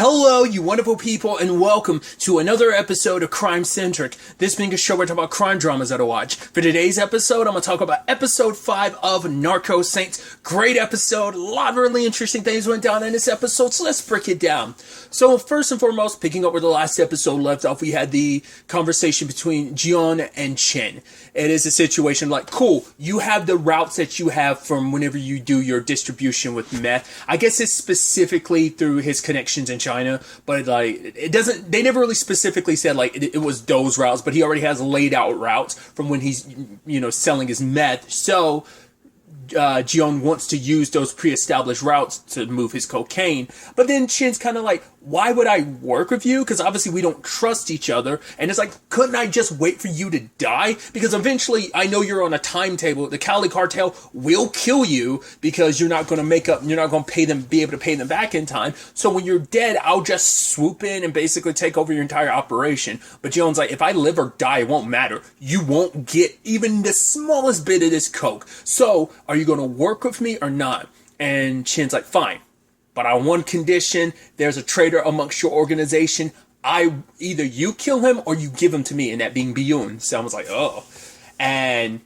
Hello, you wonderful people, and welcome to another episode of Crime Centric. This being a show where I talk about crime dramas that I watch. For today's episode, I'm going to talk about episode 5 of Narco-Saints. Great episode. A lot of really interesting things went down in this episode, so let's break it down. So first and foremost, picking up where the last episode left off, we had the conversation between Jian and Chen. It is a situation like, cool, you have the routes that you have from whenever you do your distribution with meth. I guess it's specifically through his connections in China, but like it doesn't, they never really specifically said like it was those routes, but he already has laid out routes from when he's, selling his meth. So Jian wants to use those pre-established routes to move his cocaine, but then Chen's kind of like, why would I work with you? Because obviously we don't trust each other. And it's like, couldn't I just wait for you to die? Because eventually, I know you're on a timetable. The Cali cartel will kill you because you're not going to you're not going to be able to pay them back in time. So when you're dead, I'll just swoop in and basically take over your entire operation. But Jones like, if I live or die, it won't matter. You won't get even the smallest bit of this coke. So are you going to work with me or not? And Chen's like, fine. But on one condition, there's a traitor amongst your organization. Either you kill him or you give him to me, and that being Biyun. So I was like, oh. And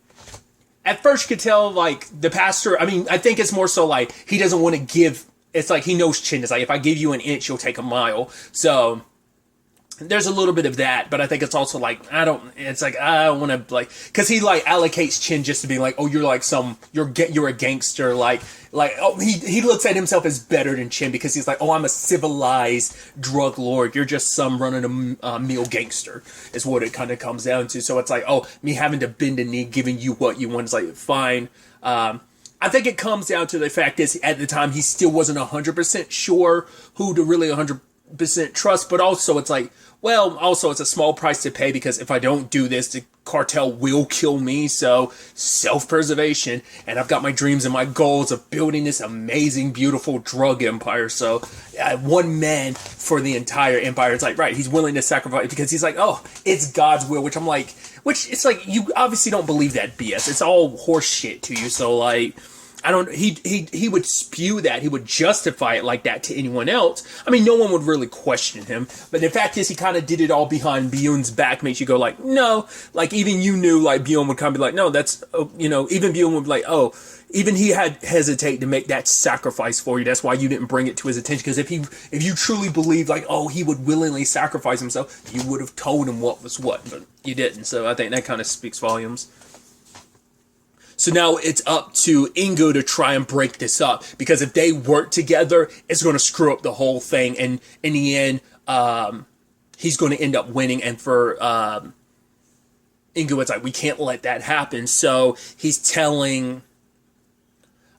at first you could tell, like, the pastor, I think it's more so like, he doesn't want to give, it's like he knows Chen. It's like, if I give you an inch, you'll take a mile. So there's a little bit of that, but I think it's also like, I don't want to, like, because he, like, allocates Chen just to be like, oh, you're like you're a gangster, oh, he looks at himself as better than Chen because he's like, oh, I'm a civilized drug lord, you're just some run-of-the-mill gangster, is what it kind of comes down to. So it's like, oh, me having to bend the knee, giving you what you want, is like, fine. I think it comes down to the fact is, at the time, he still wasn't 100% sure who to really 100% trust, but also it's like, well, also it's a small price to pay because if I don't do this, the cartel will kill me. So self-preservation, and I've got my dreams and my goals of building this amazing, beautiful drug empire. So one man for the entire empire. It's like, right, he's willing to sacrifice because he's like, oh, it's God's will, which it's like, you obviously don't believe that BS. It's all horse shit to you. So like, he would spew that. He would justify it like that to anyone else. No one would really question him. But the fact is, he kind of did it all behind Biyun's back. Makes you go like, no. Like, even you knew, like, Biyun would kind of be like, no, that's, even Biyun would be like, oh, even he had hesitate to make that sacrifice for you. That's why you didn't bring it to his attention. Because if you truly believed, like, oh, he would willingly sacrifice himself, you would have told him what was what. But you didn't. So I think that kind of speaks volumes. So now it's up to Ingo to try and break this up, because if they work together, it's going to screw up the whole thing. And in the end, he's going to end up winning. And for Ingo, it's like, we can't let that happen. So he's telling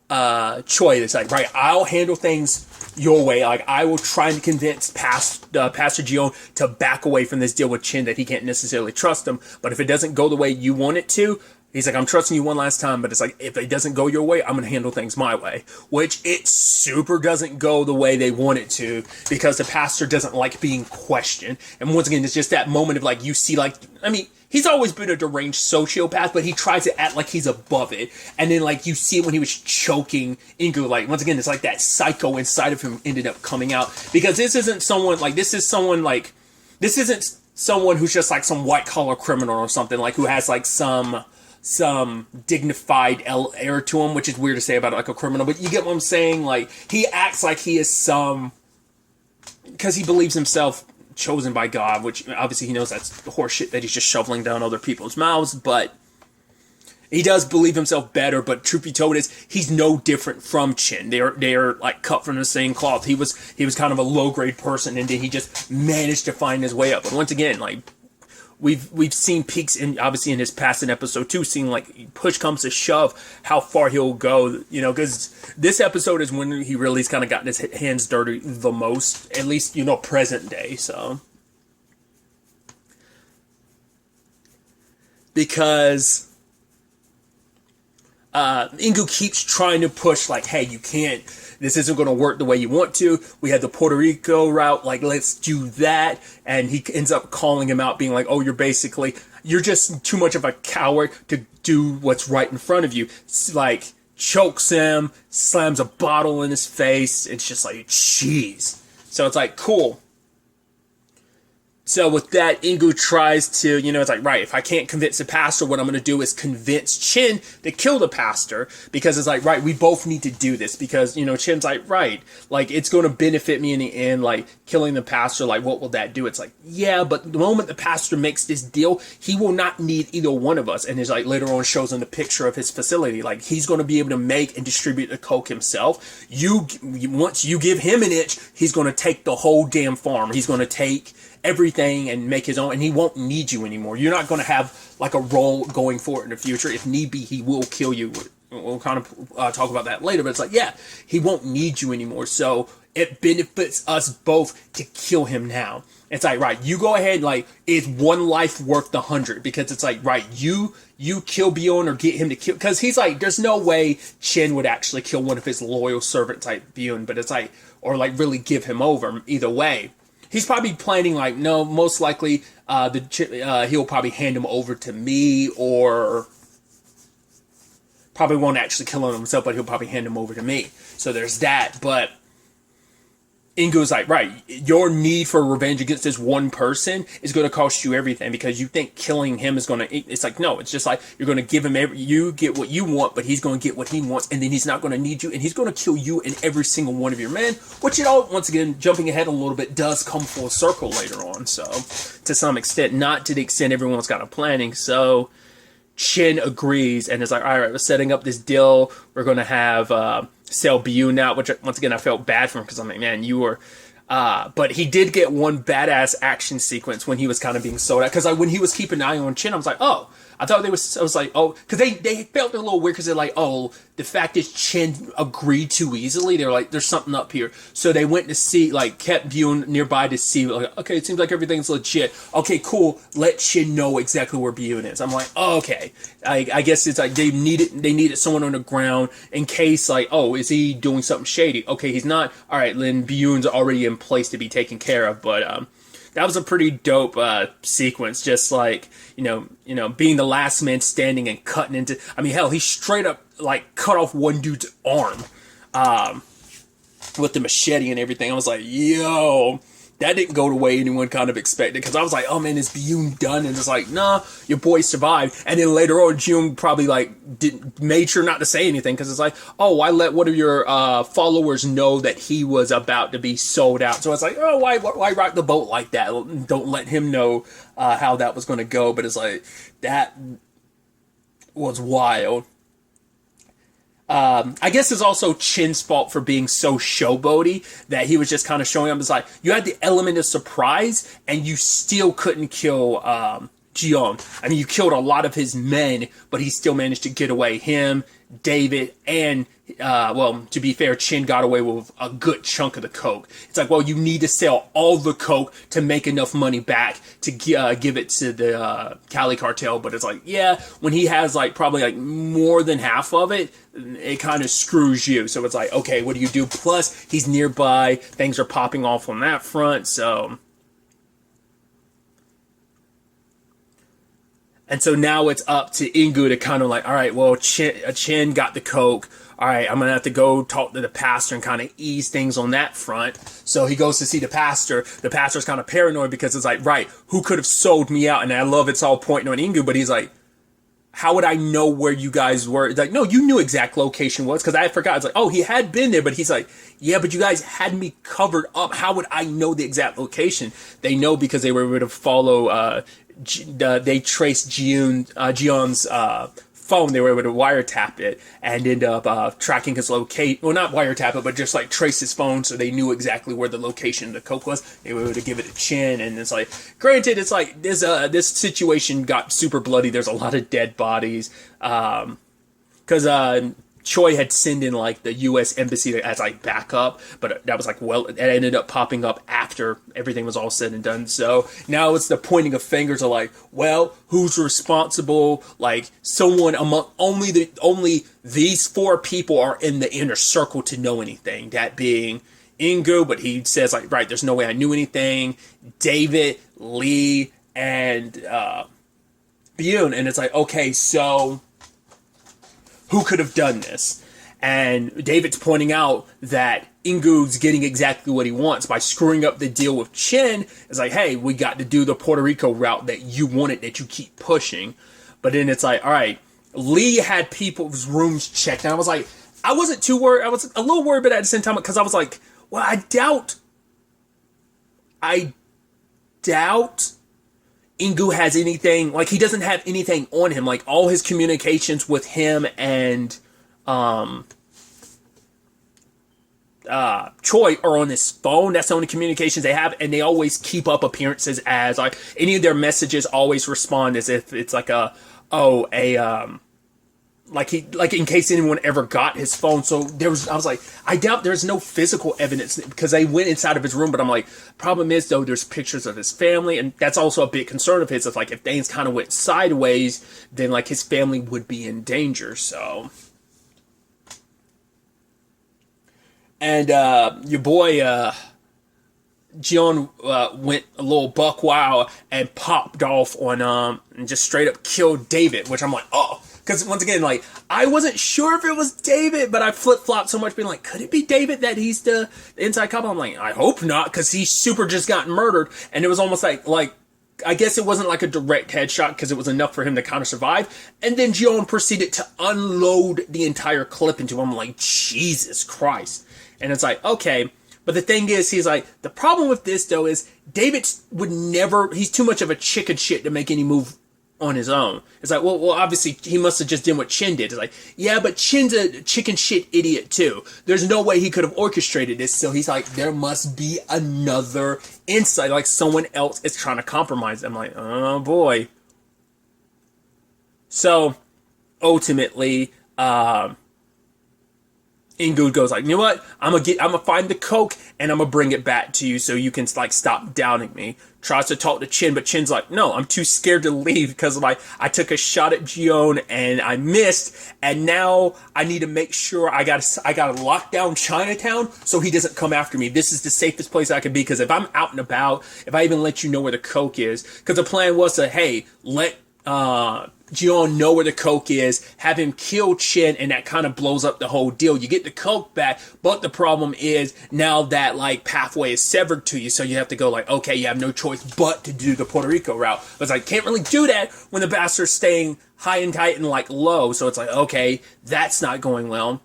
Choi, it's like, right, I'll handle things your way. Like, I will try and convince Pastor Jion to back away from this deal with Chen that he can't necessarily trust him. But if it doesn't go the way you want it to, he's like, I'm trusting you one last time, but it's like, if it doesn't go your way, I'm going to handle things my way. Which it super doesn't go the way they want it to, because the pastor doesn't like being questioned. And once again, it's just that moment of like, you see, like, he's always been a deranged sociopath, but he tries to act like he's above it. And then, like, you see it when he was choking Ingo. Like, once again, it's like that psycho inside of him ended up coming out. Because this isn't someone who's just like some white collar criminal or something, like, who has like some dignified air to him, which is weird to say about like a criminal, but you get what I'm saying? Like, he acts like he is because he believes himself chosen by God, which obviously he knows that's horseshit that he's just shoveling down other people's mouths, but he does believe himself better. But truth be told is, he's no different from Chen. They are like cut from the same cloth. He was kind of a low grade person, and then he just managed to find his way up. But once again, like, We've seen peaks obviously in his past in episode 2, seeing like push comes to shove how far he'll go, because this episode is when he really has kind of gotten his hands dirty the most, at least, present day. So, because Ingu keeps trying to push like, hey, you can't, this isn't going to work the way you want to. We had the Puerto Rico route, like, let's do that. And he ends up calling him out, being like, oh, you're just too much of a coward to do what's right in front of you. It's like, chokes him, slams a bottle in his face. It's just like, jeez. So it's like, cool. So with that, Ingu tries to, it's like, right, if I can't convince the pastor, what I'm going to do is convince Chin to kill the pastor, because it's like, right, we both need to do this, because, Chin's like, right, like, it's going to benefit me in the end, like, killing the pastor, like, what will that do? It's like, yeah, but the moment the pastor makes this deal, he will not need either one of us. And it's like, later on shows in the picture of his facility, like, he's going to be able to make and distribute the coke himself. Once you give him an inch, he's going to take the whole damn farm. He's going to take everything and make his own, and he won't need you anymore. You're not going to have like a role going forward in the future. If need be, he will kill you. We'll kind of talk about that later, but it's like, yeah, he won't need you anymore. So it benefits us both to kill him now. It's like, right, you go ahead, like, is one life worth the 100? Because it's like, right, you kill Bjorn or get him to kill, because he's like, there's no way Chin would actually kill one of his loyal servants like Bjorn, but it's like, or like really give him over either way. He's probably planning like, no, most likely he'll probably hand him over to me, or probably won't actually kill him himself, but he'll probably hand him over to me. So there's that. But Ingo's like, right, your need for revenge against this one person is going to cost you everything, because you think killing him is going to, it's like, no, it's just like, you're going to give him you get what you want, but he's going to get what he wants, and then he's not going to need you, and he's going to kill you and every single one of your men, which it all, once again, jumping ahead a little bit, does come full circle later on. So to some extent, not to the extent everyone's kind of planning. So Chin agrees, and it's like, all right, we're setting up this deal. We're going to have sell Bjorn out, which once again I felt bad for him, because I'm like, man, you were but he did get one badass action sequence when he was kind of being sold out, because like when he was keeping an eye on Chin, I was like, oh, I thought I was like, oh, because they felt a little weird, because they're like, oh, the fact is Chin agreed too easily. They're like, there's something up here. So they went to see, like, kept Bjorn nearby to see, like, okay, it seems like everything's legit. Okay, cool. Let Chin know exactly where Bjorn is. I'm like, oh, okay. I guess it's like they needed someone on the ground in case, like, oh, is he doing something shady? Okay, he's not. All right, then Bjorn's already in place to be taken care of. But that was a pretty dope sequence. Just like, being the last man standing and cutting into. I mean, hell, he straight up like cut off one dude's arm with the machete and everything. I was like, yo, that didn't go the way anyone kind of expected, because I was like, oh man, is Bjorn done? And it's like, nah, your boy survived. And then later on, Jung probably like made sure not to say anything, because it's like, oh, I let one of your followers know that he was about to be sold out. So it's like, oh, why rock the boat like that? Don't let him know how that was going to go. But it's like, that was wild. I guess it's also Chin's fault for being so showboaty that he was just kind of showing up. It's like, you had the element of surprise and you still couldn't kill Jion. I mean, you killed a lot of his men, but he still managed to get away. Him, David, and to be fair, Chin got away with a good chunk of the coke. It's like, well, you need to sell all the coke to make enough money back to give it to the Cali cartel. But it's like, yeah, when he has like probably like more than half of it, it kind of screws you. So it's like, okay, what do you do? Plus, he's nearby. Things are popping off on that front. So. And so now it's up to Ingu to kind of like, all right, well, Chin got the coke. All right, I'm going to have to go talk to the pastor and kind of ease things on that front. So he goes to see the pastor. The pastor's kind of paranoid, because it's like, right, who could have sold me out? And I love it's all pointing on Ingu, but he's like, how would I know where you guys were? It's like, no, you knew exact location was, because I forgot. It's like, oh, he had been there, but he's like, yeah, but you guys had me covered up. How would I know the exact location? They know because they were able to follow, they traced Gion's phone. They were able to wiretap it and end up tracking his location. Well, not wiretap it, but just like trace his phone, so they knew exactly where the location of the coke was. They were able to give it to Chin, and it's like, granted, it's like this situation got super bloody. There's a lot of dead bodies because Choi had sent in like the U.S. embassy as like backup, but that was like, well, it ended up popping up after everything was all said and done. So now it's the pointing of fingers of like, well, who's responsible? Like, someone among only these four people are in the inner circle to know anything. That being Ingu, but he says like, right, there's no way I knew anything. David, Lee, and Byun, and it's like, okay, so who could have done this? And David's pointing out that Ingu's getting exactly what he wants by screwing up the deal with Chin. It's like, hey, we got to do the Puerto Rico route that you wanted, that you keep pushing. But then it's like, all right, Lee had people's rooms checked. And I was like, I wasn't too worried. I was a little worried, but at the same time, because I was like, well, I doubt Ingu has anything, like he doesn't have anything on him. Like all his communications with him and Choi are on his phone. That's the only communications they have, and they always keep up appearances as like any of their messages always respond as if it's like like in case anyone ever got his phone. So I was like, I doubt there's no physical evidence because they went inside of his room. But I'm like, problem is though, there's pictures of his family, and that's also a big concern of his. It's like if things kind of went sideways, then like his family would be in danger. So, and your boy Jion went a little buck wild and popped off on and just straight up killed David, which I'm like, oh. Because once again, like, I wasn't sure if it was David, but I flip-flopped so much being like, could it be David that he's the inside cop? I'm like, I hope not, because he super just got murdered. And it was almost like, I guess it wasn't like a direct headshot because it was enough for him to kind of survive. And then Jion proceeded to unload the entire clip into him. I'm like, Jesus Christ. And it's like, okay. But the thing is, he's like, the problem with this, though, is David would never, he's too much of a chicken shit to make any move on his own. It's like, well, obviously he must have just done what Chin did. It's like, yeah, but Chin's a chicken shit idiot too. There's no way he could have orchestrated this. So he's like, there must be another insight, like someone else is trying to compromise. I'm like, oh boy. So ultimately, Ingu goes like, you know what? I'm gonna find the coke and I'm gonna bring it back to you so you can like stop doubting me. Tries to talk to Chin, but Chin's like, no, I'm too scared to leave because like I took a shot at Jion and I missed, and now I need to make sure I gotta lock down Chinatown so he doesn't come after me. This is the safest place I can be, because if I'm out and about, if I even let you know where the coke is, because the plan was to, hey, let Jion know where the coke is, have him kill Chin, and that kind of blows up the whole deal. You get the coke back, but the problem is now that like pathway is severed to you, so you have to go like, okay, you have no choice but to do the Puerto Rico route. But it's like, can't really do that when the bastard's staying high and tight and like low, so it's like, okay, that's not going well.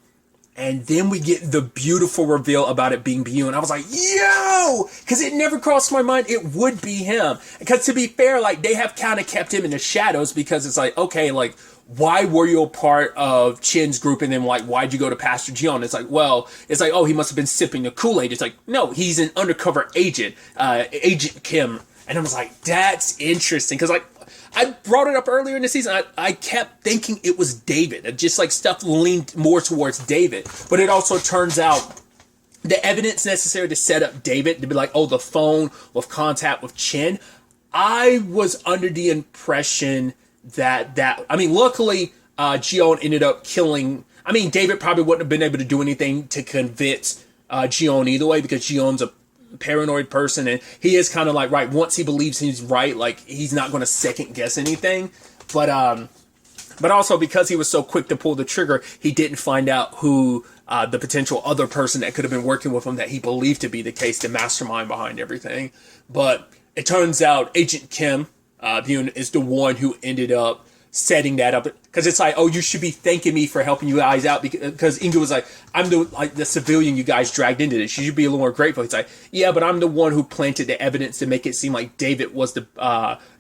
And then we get the beautiful reveal about it being Byun. I was like, yo! Because it never crossed my mind it would be him. Because to be fair, like, they have kind of kept him in the shadows, because it's like, okay, like, why were you a part of Chin's group, and then, like, why'd you go to Pastor Jion? It's like, well, it's like, oh, he must have been sipping the Kool-Aid. It's like, no, he's an undercover agent, Agent Kim. And I was like, that's interesting. Because, like, I brought it up earlier in the season. I kept thinking it was David. Just like stuff leaned more towards David. But it also turns out the evidence necessary to set up David to be like, oh, the phone with contact with Chin. I was under the impression that I mean, luckily, Jion ended up killing. I mean, David probably wouldn't have been able to do anything to convince Jion either way, because Jion's a paranoid person, and he is kind of like, right, once he believes he's right, like he's not going to second guess anything. But also because he was so quick to pull the trigger, he didn't find out who the potential other person that could have been working with him that he believed to be the case, the mastermind behind everything. But it turns out Agent Kim Byun is the one who ended up setting that up, because it's like, oh, you should be thanking me for helping you guys out, because Inga was like, I'm the civilian you guys dragged into this. You should be a little more grateful. It's like, yeah, but I'm the one who planted the evidence to make it seem like David was the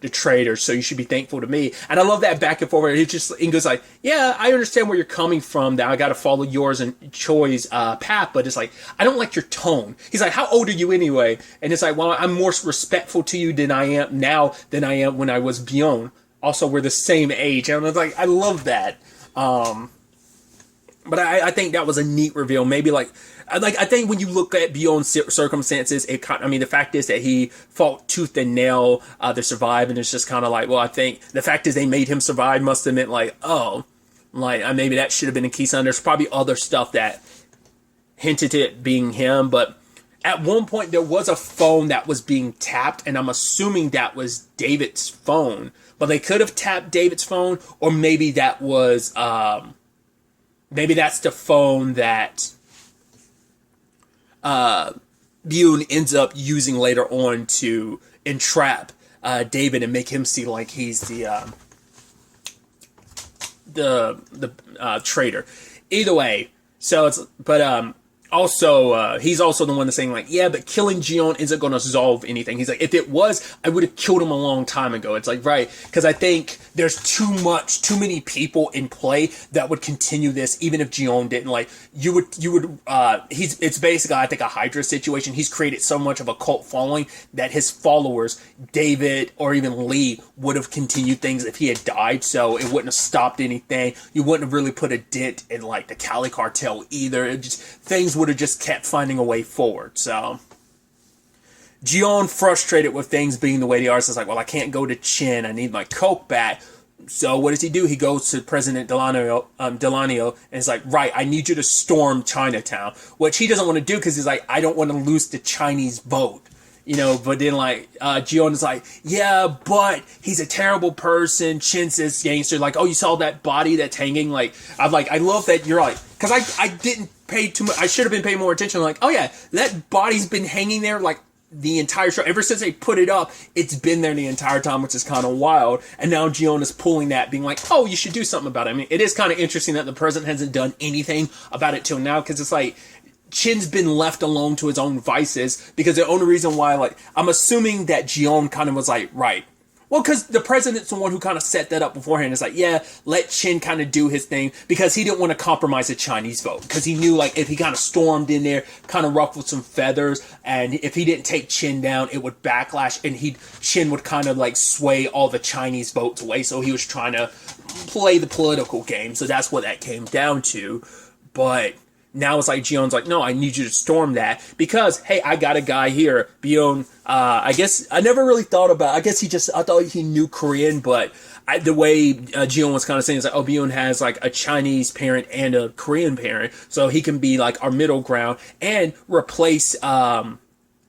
traitor, so you should be thankful to me. And I love that back and forward. It's just, Inga's like, yeah, I understand where you're coming from, that I got to follow yours and Choi's path, but it's like, I don't like your tone. He's like, how old are you anyway? And it's like, well, I'm more respectful to you than I am now than I am when I was Byun. Also, we're the same age. And I was like, I love that. But I think that was a neat reveal. Maybe I think when you look at Byun's circumstances, the fact is that he fought tooth and nail to survive. And it's just kind of like, well, I think the fact is they made him survive must have meant like, oh, like maybe that should have been a key sign. There's probably other stuff that hinted at it being him. But at one point, there was a phone that was being tapped. And I'm assuming that was David's phone. But they could have tapped David's phone, or maybe that was maybe that's the phone that Byun ends up using later on to entrap David and make him see like he's the traitor. Either way, so it's also, he's also the one that's saying, like, yeah, but killing Jion isn't going to resolve anything. He's like, if it was, I would have killed him a long time ago. It's like, right, because I think there's too many people in play that would continue this, even if Jion didn't. Like, it's basically, I think, a Hydra situation. He's created so much of a cult following that his followers, David or even Lee, would have continued things if he had died, so it wouldn't have stopped anything. You wouldn't have really put a dent in, like, the Cali cartel either. It just, things would have just kept finding a way forward. So Jion, frustrated with things being the way they are, is like, well, I can't go to Chin. I need my coke back. So what does he do? He goes to President Delanio and is like, right, I need you to storm Chinatown, which he doesn't want to do because he's like, I don't want to lose the Chinese vote. You know, but then, like, Jion is like, yeah, but he's a terrible person. Chin says, gangster, like, oh, you saw that body that's hanging? Like, I love that you're like, because I didn't pay too much, I should have been paying more attention. Like, oh, yeah, that body's been hanging there, like, the entire show. Ever since they put it up, it's been there the entire time, which is kind of wild. And now Jion is pulling that, being like, oh, you should do something about it. I mean, it is kind of interesting that the president hasn't done anything about it till now, because it's like, Chin's been left alone to his own vices, because the only reason why, like, I'm assuming that Jion kind of was like, right, well, because the president's the one who kind of set that up beforehand. It's like, yeah, let Chin kind of do his thing, because he didn't want to compromise the Chinese vote, because he knew, like, if he kind of stormed in there, kind of ruffled some feathers, and if he didn't take Chin down, it would backlash, and Chin would kind of, like, sway all the Chinese votes away, so he was trying to play the political game, so that's what that came down to. But now it's like Jion's like, no, I need you to storm that, because, hey, I got a guy here, Byun. I guess I never really thought about, I thought he knew Korean, but the way Jion was kind of saying is like, oh, Byun has like a Chinese parent and a Korean parent, so he can be like our middle ground and replace the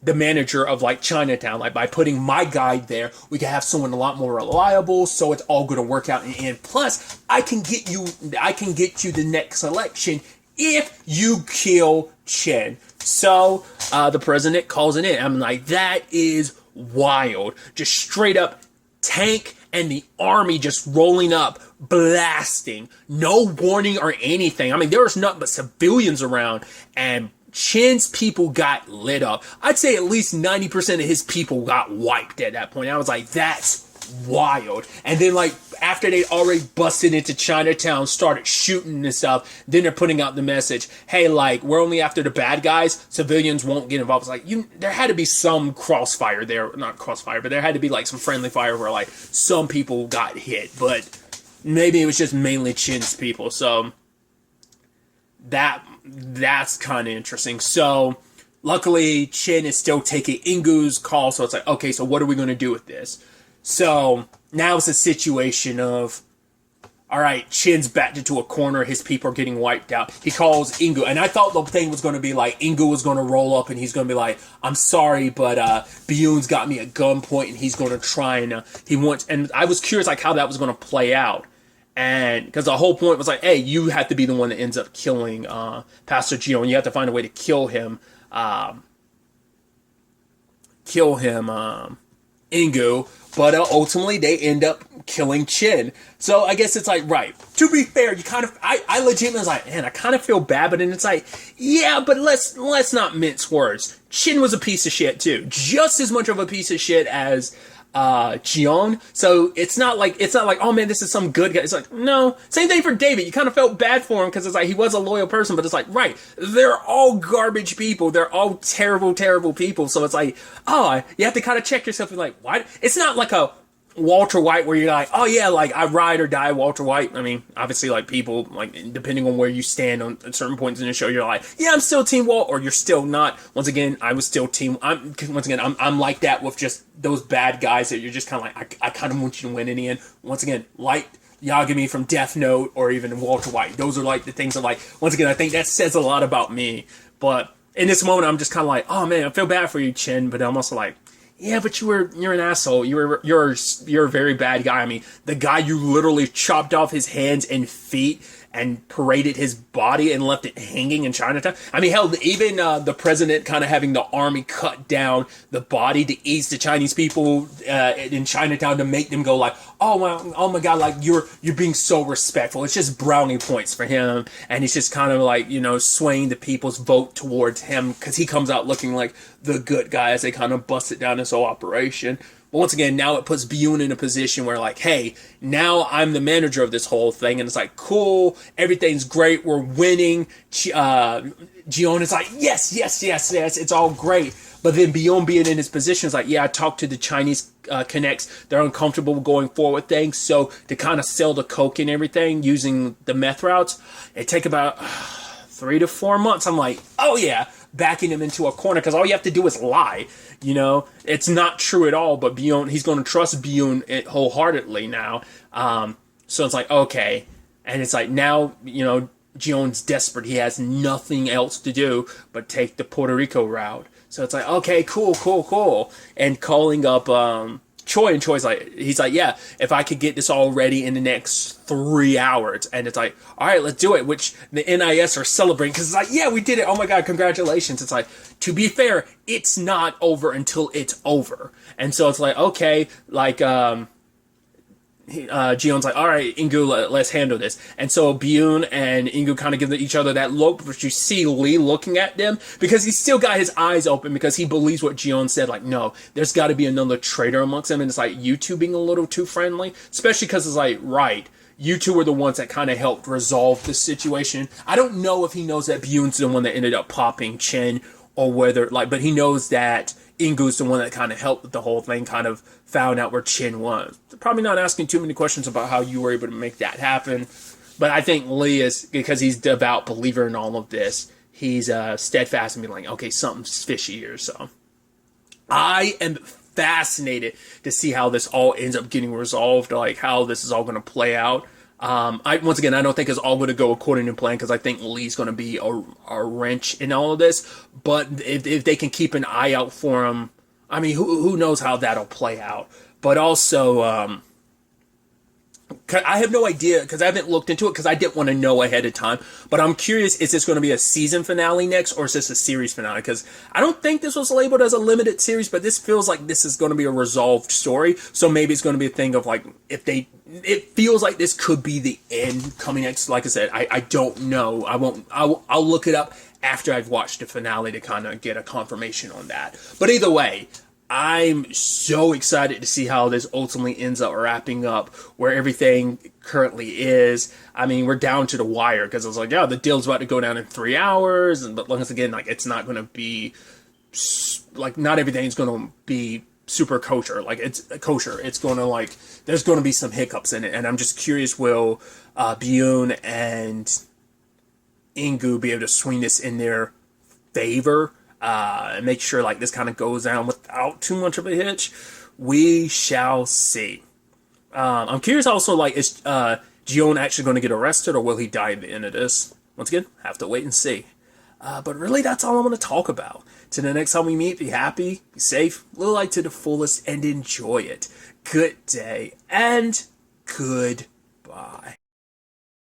manager of like Chinatown. Like, by putting my guy there, we can have someone a lot more reliable, so it's all going to work out in the end. Plus, I can get you the next election if you kill Chen. So the president calls it in. I'm like, that is wild. Just straight up tank and the army just rolling up, blasting. No warning or anything. I mean, there was nothing but civilians around, and Chin's people got lit up. I'd say at least 90% of his people got wiped at that point. I was like, that's wild. And then, like, after they already busted into Chinatown, started shooting and stuff, then they're putting out the message, hey, like, we're only after the bad guys, civilians won't get involved. It's like, there had to be some crossfire there, not crossfire, but there had to be like some friendly fire where like some people got hit, but maybe it was just mainly Chin's people. So that's kind of interesting. So luckily Chin is still taking Ingu's call, so it's like, okay, so what are we going to do with this? So now it's a situation of, all right, Chin's backed into a corner. His people are getting wiped out. He calls Ingu. And I thought the thing was going to be like, Ingu was going to roll up and he's going to be like, I'm sorry, but Byun's got me at gunpoint and he's going to try and and I was curious like how that was going to play out. And because the whole point was like, hey, you have to be the one that ends up killing Pastor Gio, and you have to find a way to kill him. Ingu. But ultimately, they end up killing Chin. So I guess it's like, right. To be fair, you kind of, I legitimately was like, man, I kind of feel bad. But then it's like, yeah, but let's not mince words. Chin was a piece of shit too, just as much of a piece of shit as Jion. So it's not like, oh man, this is some good guy. It's like, no. Same thing for David. You kind of felt bad for him because it's like he was a loyal person, but it's like, right, they're all garbage people. They're all terrible, terrible people. So it's like, oh, you have to kind of check yourself and like, why? It's not like a Walter White where you're like, oh yeah, like I ride or die Walter White. I mean, obviously, like people, like depending on where you stand on at certain points in the show, you're like, yeah, I'm still Team Walt, or you're still not. Once again, I was still Team. I'm like that with just those bad guys that you're just kind of like, I kind of want you to win in the end. Once again, like Yagami from Death Note or even Walter White. Those are like the things that like, once again, I think that says a lot about me. But in this moment, I'm just kind of like, oh man, I feel bad for you, Chin, but I'm also like, yeah, but you're an asshole. You're a very bad guy. I mean, the guy you literally chopped off his hands and feet and paraded his body and left it hanging in Chinatown. I mean, hell, even the president kind of having the army cut down the body to ease the Chinese people in Chinatown to make them go like, oh my God, like you're being so respectful. It's just brownie points for him, and he's just kind of like, swaying the people's vote towards him because he comes out looking like the good guy as they kind of busted down this whole operation. But once again, now it puts Byun in a position where like, hey, now I'm the manager of this whole thing, and it's like, cool, everything's great, we're winning. Jion is like, yes, it's all great. But then Byun being in his position is like, yeah, I talked to the Chinese connects. They're uncomfortable going forward with things. So to kind of sell the coke and everything using the meth routes, it take about 3 to 4 months. I'm like, oh yeah, backing him into a corner because all you have to do is lie. It's not true at all. But Byun, he's going to trust Byun wholeheartedly now. So it's like, okay. And it's like now, Jion's desperate. He has nothing else to do but take the Puerto Rico route. So it's like, okay, cool. And calling up Choi, and Choi's like, he's like, yeah, if I could get this all ready in the next 3 hours. And it's like, all right, let's do it, which the NIS are celebrating because it's like, yeah, we did it. Oh my God, congratulations. It's like, to be fair, it's not over until it's over. And so it's like, okay, like, Jion's like, all right, Ingu, let's handle this. And so Byun and Ingu kind of give each other that look, but you see Lee looking at them because he's still got his eyes open because he believes what Jion said. Like, no, there's got to be another traitor amongst them. And it's like, you two being a little too friendly, especially because it's like, right, you two were the ones that kind of helped resolve this situation. I don't know if he knows that Byun's the one that ended up popping Chen or whether, like, but he knows that Ingu's the one that kind of helped with the whole thing, kind of found out where Chen was. Probably not asking too many questions about how you were able to make that happen. But I think Lee is, because he's a devout believer in all of this, he's steadfast and being like, okay, something's fishy here. So I am fascinated to see how this all ends up getting resolved, like how this is all going to play out. Once again, I don't think it's all going to go according to plan because I think Lee's going to be a wrench in all of this. But if they can keep an eye out for him, I mean, who knows how that'll play out. But also, I have no idea because I haven't looked into it because I didn't want to know ahead of time. But I'm curious, is this going to be a season finale next or is this a series finale? Because I don't think this was labeled as a limited series, but this feels like this is going to be a resolved story. So maybe it's going to be a thing of like, it feels like this could be the end coming next. Like I said, I don't know. I'll look it up after I've watched the finale to kind of get a confirmation on that. But either way, I'm so excited to see how this ultimately ends up wrapping up, where everything currently is. I mean, we're down to the wire because I was like, yeah, the deal's about to go down in 3 hours. But once again, like, it's not going to be, like, not everything's going to be super kosher. Like, it's kosher. It's going to, like, there's going to be some hiccups in it. And I'm just curious, will Byun and Ingu be able to swing this in their favor? And make sure like this kind of goes down without too much of a hitch. We shall see. I'm curious also, like, is Jion actually going to get arrested or will he die at the end of this? Once again, have to wait and see. But really, that's all I'm going to talk about. Till the next time we meet, be happy, be safe, live life to the fullest, and enjoy it. Good day and goodbye.